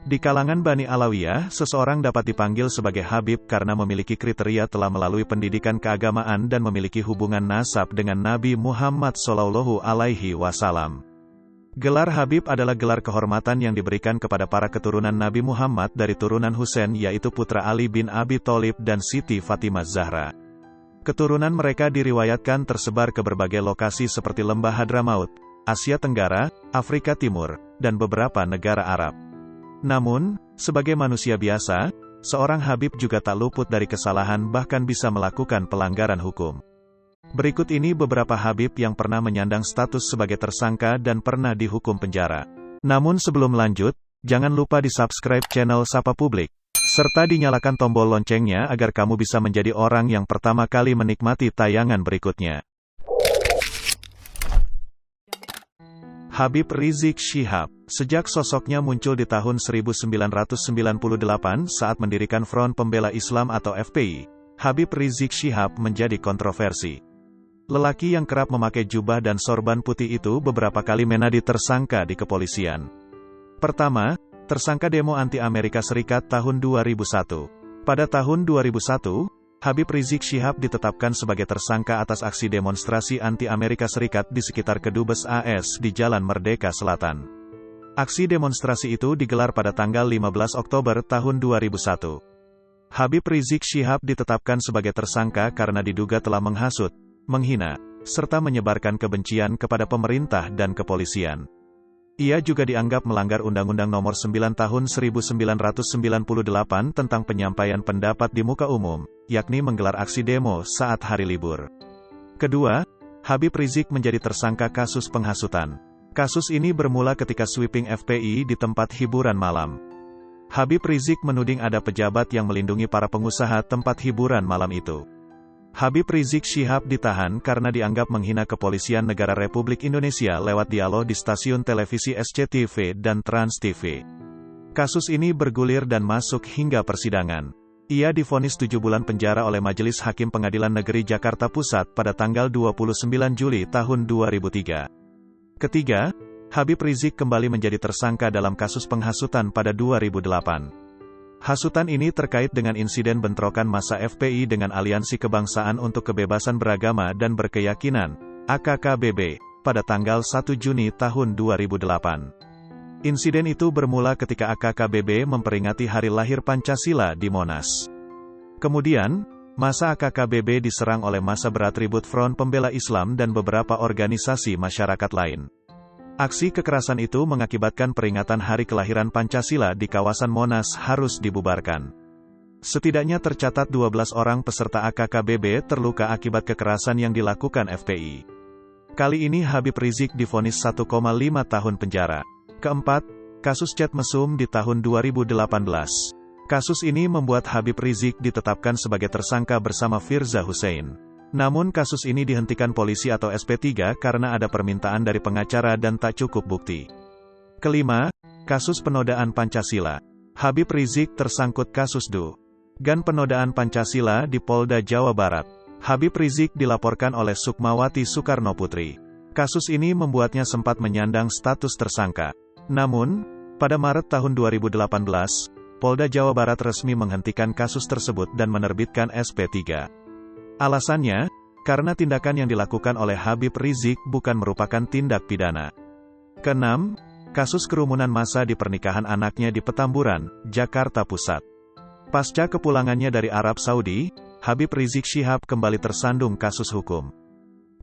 Di kalangan Bani Alawiyah, seseorang dapat dipanggil sebagai Habib karena memiliki kriteria telah melalui pendidikan keagamaan dan memiliki hubungan nasab dengan Nabi Muhammad SAW. Gelar Habib adalah gelar kehormatan yang diberikan kepada para keturunan Nabi Muhammad dari turunan Husain, yaitu putra Ali bin Abi Thalib dan Siti Fatimah Zahra. Keturunan mereka diriwayatkan tersebar ke berbagai lokasi seperti Lembah Hadramaut, Asia Tenggara, Afrika Timur, dan beberapa negara Arab. Namun, sebagai manusia biasa, seorang Habib juga tak luput dari kesalahan, bahkan bisa melakukan pelanggaran hukum. Berikut ini beberapa Habib yang pernah menyandang status sebagai tersangka dan pernah dihukum penjara. Namun sebelum lanjut, jangan lupa di-subscribe channel Sapa Publik, serta dinyalakan tombol loncengnya agar kamu bisa menjadi orang yang pertama kali menikmati tayangan berikutnya. Habib Rizik Syihab. Sejak sosoknya muncul di tahun 1998 saat mendirikan Front Pembela Islam atau FPI, Habib Rizik Syihab menjadi kontroversi. Lelaki yang kerap memakai jubah dan sorban putih itu beberapa kali menjadi tersangka di kepolisian. Pertama, tersangka demo anti Amerika Serikat tahun 2001. Pada tahun 2001, Habib Rizik Syihab ditetapkan sebagai tersangka atas aksi demonstrasi anti Amerika Serikat di sekitar Kedubes AS di Jalan Merdeka Selatan. Aksi demonstrasi itu digelar pada tanggal 15 Oktober tahun 2001. Habib Rizik Syihab ditetapkan sebagai tersangka karena diduga telah menghasut, menghina, serta menyebarkan kebencian kepada pemerintah dan kepolisian. Ia juga dianggap melanggar Undang-Undang Nomor 9 Tahun 1998 tentang penyampaian pendapat di muka umum, yakni menggelar aksi demo saat hari libur. Kedua, Habib Rizik menjadi tersangka kasus penghasutan. Kasus ini bermula ketika sweeping FPI di tempat hiburan malam. Habib Rizik menuding ada pejabat yang melindungi para pengusaha tempat hiburan malam itu. Habib Rizik Syihab ditahan karena dianggap menghina kepolisian negara Republik Indonesia lewat dialog di stasiun televisi SCTV dan Trans TV. Kasus ini bergulir dan masuk hingga persidangan. Ia divonis 7 bulan penjara oleh Majelis Hakim Pengadilan Negeri Jakarta Pusat pada tanggal 29 Juli tahun 2003. Ketiga, Habib Rizik kembali menjadi tersangka dalam kasus penghasutan pada 2008. Hasutan ini terkait dengan insiden bentrokan massa FPI dengan Aliansi Kebangsaan untuk Kebebasan Beragama dan Berkeyakinan, AKKBB, pada tanggal 1 Juni tahun 2008. Insiden itu bermula ketika AKKBB memperingati Hari Lahir Pancasila di Monas. Kemudian, massa AKKBB diserang oleh massa beratribut Front Pembela Islam dan beberapa organisasi masyarakat lain. Aksi kekerasan itu mengakibatkan peringatan Hari Kelahiran Pancasila di kawasan Monas harus dibubarkan. Setidaknya tercatat 12 orang peserta AKKBB terluka akibat kekerasan yang dilakukan FPI. Kali ini Habib Rizik divonis 1,5 tahun penjara. Keempat, kasus chat mesum di tahun 2018. Kasus ini membuat Habib Rizik ditetapkan sebagai tersangka bersama Firza Husein. Namun kasus ini dihentikan polisi atau SP3 karena ada permintaan dari pengacara dan tak cukup bukti. Kelima, kasus penodaan Pancasila. Habib Rizik tersangkut kasus dugaan penodaan Pancasila di Polda Jawa Barat. Habib Rizik dilaporkan oleh Sukmawati Soekarno Putri. Kasus ini membuatnya sempat menyandang status tersangka. Namun, pada Maret tahun 2018, Polda Jawa Barat resmi menghentikan kasus tersebut dan menerbitkan SP3. Alasannya, karena tindakan yang dilakukan oleh Habib Rizik bukan merupakan tindak pidana. Keenam, kasus kerumunan massa di pernikahan anaknya di Petamburan, Jakarta Pusat. Pasca kepulangannya dari Arab Saudi, Habib Rizik Syihab kembali tersandung kasus hukum.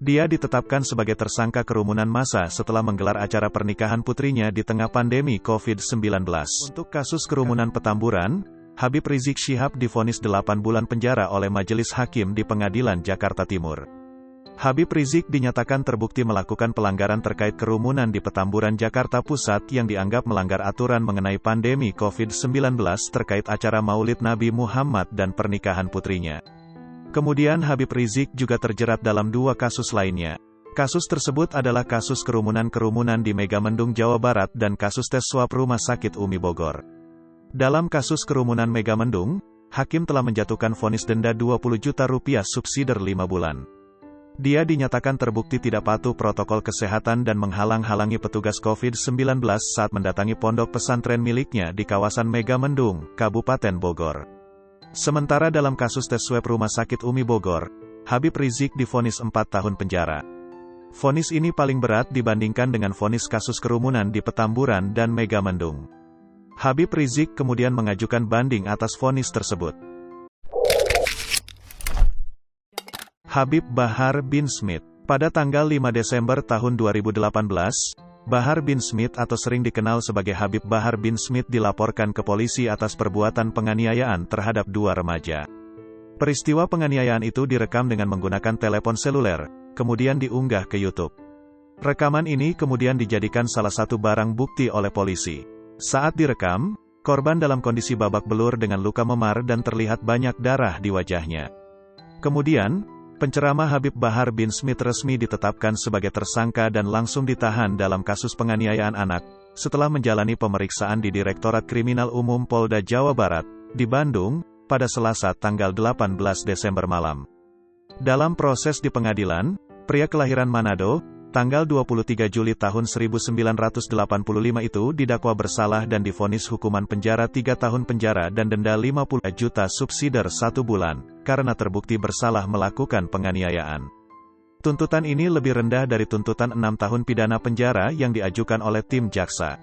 Dia ditetapkan sebagai tersangka kerumunan massa setelah menggelar acara pernikahan putrinya di tengah pandemi COVID-19. Untuk kasus kerumunan Petamburan, Habib Rizik Syihab divonis 8 bulan penjara oleh Majelis Hakim di Pengadilan Jakarta Timur. Habib Rizik dinyatakan terbukti melakukan pelanggaran terkait kerumunan di Petamburan, Jakarta Pusat yang dianggap melanggar aturan mengenai pandemi COVID-19 terkait acara Maulid Nabi Muhammad dan pernikahan putrinya. Kemudian Habib Rizik juga terjerat dalam 2 kasus lainnya. Kasus tersebut adalah kasus kerumunan di Megamendung, Jawa Barat dan kasus tes swab Rumah Sakit Umi Bogor. Dalam kasus kerumunan Megamendung, hakim telah menjatuhkan vonis denda Rp20 juta subsidiar 5 bulan. Dia dinyatakan terbukti tidak patuh protokol kesehatan dan menghalang-halangi petugas COVID-19 saat mendatangi pondok pesantren miliknya di kawasan Megamendung, Kabupaten Bogor. Sementara dalam kasus tes swab Rumah Sakit Umi Bogor, Habib Rizik divonis 4 tahun penjara. Vonis ini paling berat dibandingkan dengan vonis kasus kerumunan di Petamburan dan Megamendung. Habib Rizik kemudian mengajukan banding atas vonis tersebut. Habib Bahar bin Smith. Pada tanggal 5 Desember tahun 2018, Bahar bin Smith atau sering dikenal sebagai Habib Bahar bin Smith dilaporkan ke polisi atas perbuatan penganiayaan terhadap 2 remaja. Peristiwa penganiayaan itu direkam dengan menggunakan telepon seluler, kemudian diunggah ke YouTube. Rekaman ini kemudian dijadikan salah satu barang bukti oleh polisi. Saat direkam, korban dalam kondisi babak belur dengan luka memar dan terlihat banyak darah di wajahnya. Kemudian, penceramah Habib Bahar bin Smith resmi ditetapkan sebagai tersangka dan langsung ditahan dalam kasus penganiayaan anak, setelah menjalani pemeriksaan di Direktorat Kriminal Umum Polda Jawa Barat, di Bandung, pada Selasa tanggal 18 Desember malam. Dalam proses di pengadilan, pria kelahiran Manado, tanggal 23 Juli tahun 1985 itu didakwa bersalah dan divonis hukuman penjara 3 tahun penjara dan denda 50 juta subsidiar 1 bulan, karena terbukti bersalah melakukan penganiayaan. Tuntutan ini lebih rendah dari tuntutan 6 tahun pidana penjara yang diajukan oleh tim jaksa.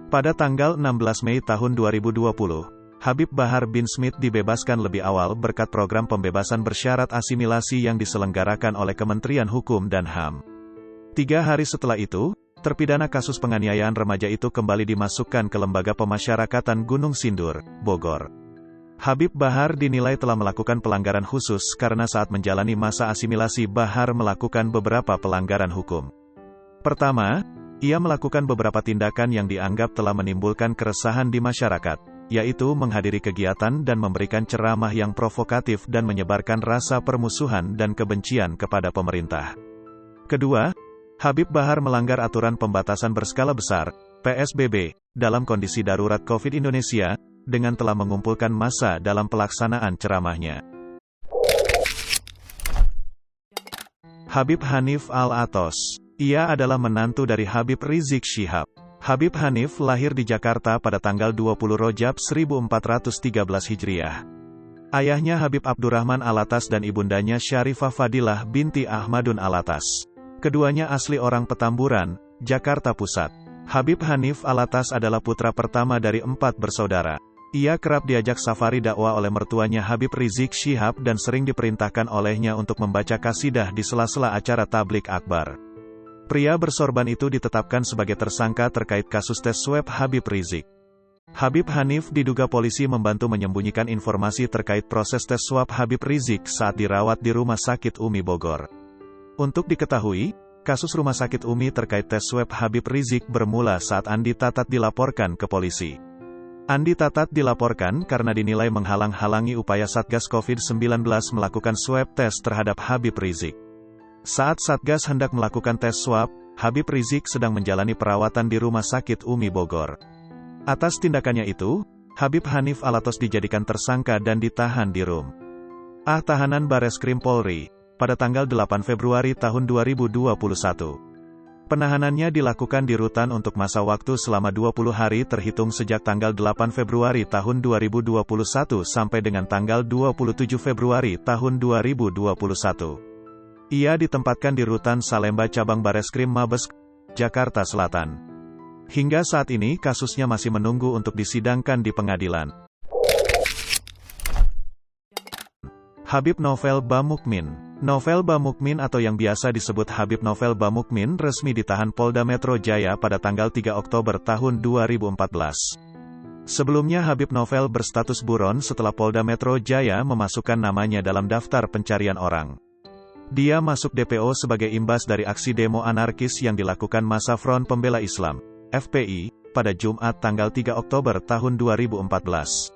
Pada tanggal 16 Mei tahun 2020, Habib Bahar bin Smith dibebaskan lebih awal berkat program pembebasan bersyarat asimilasi yang diselenggarakan oleh Kementerian Hukum dan HAM. 3 hari setelah itu, terpidana kasus penganiayaan remaja itu kembali dimasukkan ke Lembaga Pemasyarakatan Gunung Sindur, Bogor. Habib Bahar dinilai telah melakukan pelanggaran khusus karena saat menjalani masa asimilasi Bahar melakukan beberapa pelanggaran hukum. Pertama, ia melakukan beberapa tindakan yang dianggap telah menimbulkan keresahan di masyarakat, yaitu menghadiri kegiatan dan memberikan ceramah yang provokatif dan menyebarkan rasa permusuhan dan kebencian kepada pemerintah. Kedua, Habib Bahar melanggar aturan pembatasan berskala besar, PSBB, dalam kondisi darurat COVID Indonesia, dengan telah mengumpulkan massa dalam pelaksanaan ceramahnya. Habib Hanif Al-Atos. Ia adalah menantu dari Habib Rizik Syihab. Habib Hanif lahir di Jakarta pada tanggal 20 Rajab 1413 Hijriah. Ayahnya Habib Abdurrahman Alatas dan ibundanya Syarifah Fadilah binti Ahmadun Alatas. Keduanya asli orang Petamburan, Jakarta Pusat. Habib Hanif Alatas adalah putra pertama dari 4 bersaudara. Ia kerap diajak safari dakwah oleh mertuanya Habib Rizik Syihab dan sering diperintahkan olehnya untuk membaca kasidah di sela-sela acara tablik akbar. Pria bersorban itu ditetapkan sebagai tersangka terkait kasus tes swab Habib Rizik. Habib Hanif diduga polisi membantu menyembunyikan informasi terkait proses tes swab Habib Rizik saat dirawat di Rumah Sakit Umi Bogor. Untuk diketahui, kasus Rumah Sakit Umi terkait tes swab Habib Rizik bermula saat Andi Tatat dilaporkan ke polisi. Andi Tatat dilaporkan karena dinilai menghalang-halangi upaya Satgas COVID-19 melakukan swab tes terhadap Habib Rizik. Saat Satgas hendak melakukan tes swab, Habib Rizik sedang menjalani perawatan di Rumah Sakit Umi Bogor. Atas tindakannya itu, Habib Hanif Alatos dijadikan tersangka dan ditahan di Rum Tahanan Bareskrim Polri pada tanggal 8 Februari tahun 2021. Penahanannya dilakukan di rutan untuk masa waktu selama 20 hari terhitung sejak tanggal 8 Februari tahun 2021 sampai dengan tanggal 27 Februari tahun 2021. Ia ditempatkan di rutan Salemba Cabang Bareskrim Mabes, Jakarta Selatan. Hingga saat ini kasusnya masih menunggu untuk disidangkan di pengadilan. Habib Novel Bamukmin. Novel Bamukmin atau yang biasa disebut Habib Novel Bamukmin resmi ditahan Polda Metro Jaya pada tanggal 3 Oktober tahun 2014. Sebelumnya Habib Novel berstatus buron setelah Polda Metro Jaya memasukkan namanya dalam daftar pencarian orang. Dia masuk DPO sebagai imbas dari aksi demo anarkis yang dilakukan massa Front Pembela Islam, FPI, pada Jumat tanggal 3 Oktober tahun 2014.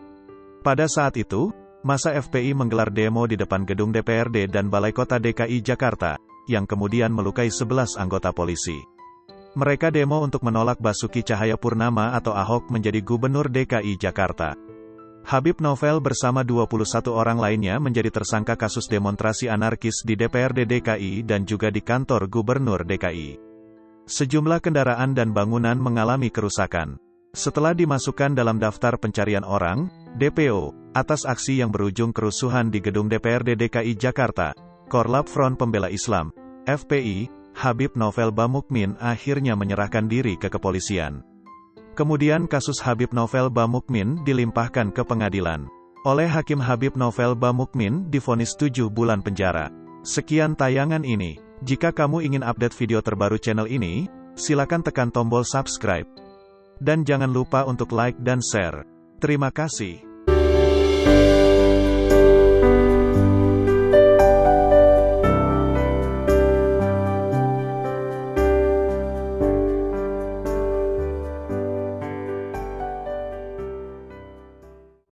Pada saat itu, massa FPI menggelar demo di depan gedung DPRD dan Balai Kota DKI Jakarta, yang kemudian melukai 11 anggota polisi. Mereka demo untuk menolak Basuki Cahayapurnama atau Ahok menjadi Gubernur DKI Jakarta. Habib Novel bersama 21 orang lainnya menjadi tersangka kasus demonstrasi anarkis di DPRD DKI dan juga di kantor Gubernur DKI. Sejumlah kendaraan dan bangunan mengalami kerusakan. Setelah dimasukkan dalam daftar pencarian orang, DPO, atas aksi yang berujung kerusuhan di gedung DPRD DKI Jakarta, Korlap Front Pembela Islam, FPI, Habib Novel Bamukmin akhirnya menyerahkan diri ke kepolisian. Kemudian kasus Habib Novel Bamukmin dilimpahkan ke pengadilan. Oleh Hakim Habib Novel Bamukmin divonis 7 bulan penjara. Sekian tayangan ini. Jika kamu ingin update video terbaru channel ini, silakan tekan tombol subscribe. Dan jangan lupa untuk like dan share. Terima kasih.